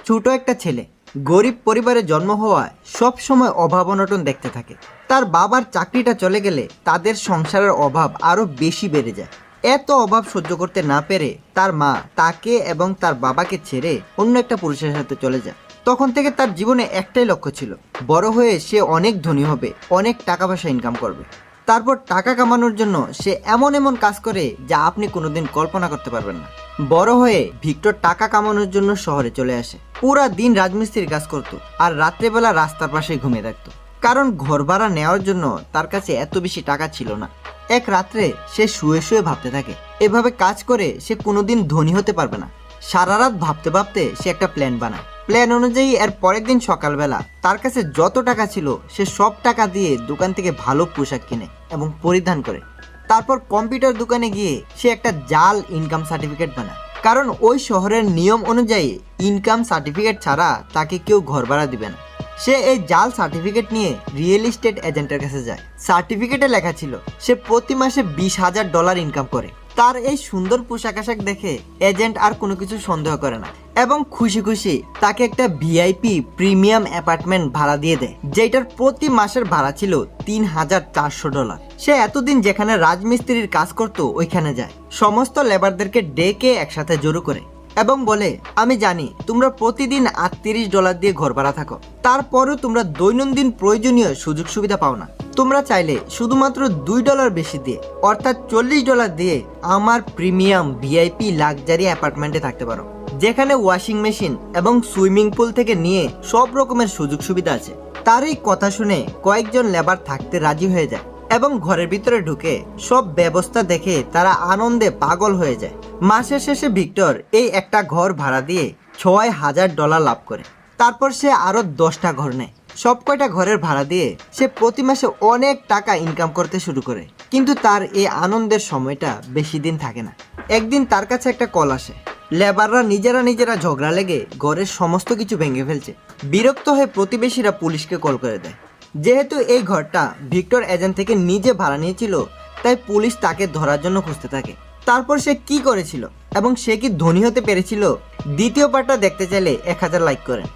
ছোট একটা ছেলে গরিব পরিবারে জন্ম হওয়ায় সব সময় অভাব অনটন দেখতে থাকে। তার বাবার চাকরিটা চলে গেলে তাদের সংসারের অভাব আরো বেশি বেড়ে যায়। এত অভাব সহ্য করতে না পেরে তার মা তাকে এবং তার বাবাকে ছেড়ে অন্য একটা পুরুষের সাথে চলে যায়। তখন থেকে তার জীবনে একটাই লক্ষ্য ছিল, বড় হয়ে সে অনেক ধনী হবে, অনেক টাকা পয়সা ইনকাম করবে। তারপর টাকা কামানোর জন্য সে এমন এমন কাজ করে যা আপনি কোনোদিন কল্পনা করতে পারবেন না। বড় হয়ে ভিক্টর টাকা কামানোর জন্য শহরে চলে আসে। পুরা দিন রাজমিস্ত্রির কাজ করত আর রাত্রেবেলা রাস্তার পাশে ঘুমিয়ে থাকতো, কারণ ঘর ভাড়া নেওয়ার জন্য তার কাছে এত বেশি টাকা ছিল না। এক রাত্রে সে শুয়ে শুয়ে ভাবতে থাকে, এভাবে কাজ করে সে কোনোদিন ধনী হতে পারবে না। সারা রাত ভাবতে ভাবতে সে একটা প্ল্যান বানায়। প্ল্যান অনুযায়ী এর পরের দিন সকালবেলা তার কাছে যত টাকা ছিল সে সব টাকা দিয়ে দোকান থেকে ভালো পোশাক কিনে এবং পরিধান করে। তারপর কম্পিউটার দোকানে গিয়ে সে একটা জাল ইনকাম সার্টিফিকেট বানায়, কারণ ওই শহরের নিয়ম অনুযায়ী ইনকাম সার্টিফিকেট ছাড়া তাকে কেউ ঘর ভাড়া দিবে না। সে এই জাল সার্টিফিকেট নিয়ে রিয়েল এস্টেট এজেন্টের কাছে যায়। সার্টিফিকেটে লেখা ছিল সে প্রতি মাসে $20,000 ইনকাম করে। তার এই সুন্দর পোশাক আশাক দেখে এজেন্ট আর কোনো কিছু সন্দেহ করে না এবং খুশি খুশি তাকে একটা ভিআইপি প্রিমিয়াম অ্যাপার্টমেন্ট ভাড়া দিয়ে দেয়, যেটার প্রতি মাসের ভাড়া ছিল $3,400। সে এতদিন যেখানে রাজমিস্ত্রির কাজ করত ওইখানে যায়, সমস্ত লেবারদেরকে ডেকে একসাথে জড়ো করে এবং বলে, আমি জানি তোমরা প্রতিদিন $38 দিয়ে ঘর ভাড়া থাকো, তারপরেও তোমরা দৈনন্দিন প্রয়োজনীয় সুযোগ সুবিধা পাও না। তোমরা চাইলে শুধুমাত্র $2 বেশি দিয়ে অর্থাৎ $40 দিয়ে আমার প্রিমিয়াম ভিআইপি লাক্সারি অ্যাপার্টমেন্টে থাকতে পারো, যেখানে ওয়াশিং মেশিন এবং সুইমিং পুল থেকে নিয়ে সব রকমের সুযোগ সুবিধা আছে। তার এই কথা শুনে কয়েকজন লেবার থাকতে রাজি হয়ে যায় এবং ঘরের ভিতরে ঢুকে সব ব্যবস্থা দেখে তারা আনন্দে পাগল হয়ে যায়। মাসের শেষে ভিক্টর এই একটা ঘর ভাড়া দিয়ে $6,000 লাভ করে। তারপর সে আরো 10টা ঘর নেয়। সব কয়টা ঘরের ভাড়া দিয়ে সে প্রতি মাসে অনেক টাকা ইনকাম করতে শুরু করে। কিন্তু তার এই আনন্দের সময়টা বেশি দিন থাকে না। একদিন তার কাছে একটা কল আসে। লেবাররা নিজেরা ঝগড়া লেগে ঘরের সমস্ত কিছু ভেঙে ফেলছে। বিরক্ত হয়ে প্রতিবেশীরা পুলিশকে কল করে দেয়। যেহেতু এই ঘরটা ভিক্টর এজেন্ট থেকে নিজে ভাড়া নিয়েছিল, তাই পুলিশ তাকে ধরার জন্য খুঁজতে থাকে। তারপর সে কি করেছিল এবং সে কি ধনী হতে পেরেছিল, দ্বিতীয় পার্টটা দেখতে চাইলে 1000 লাইক করেন।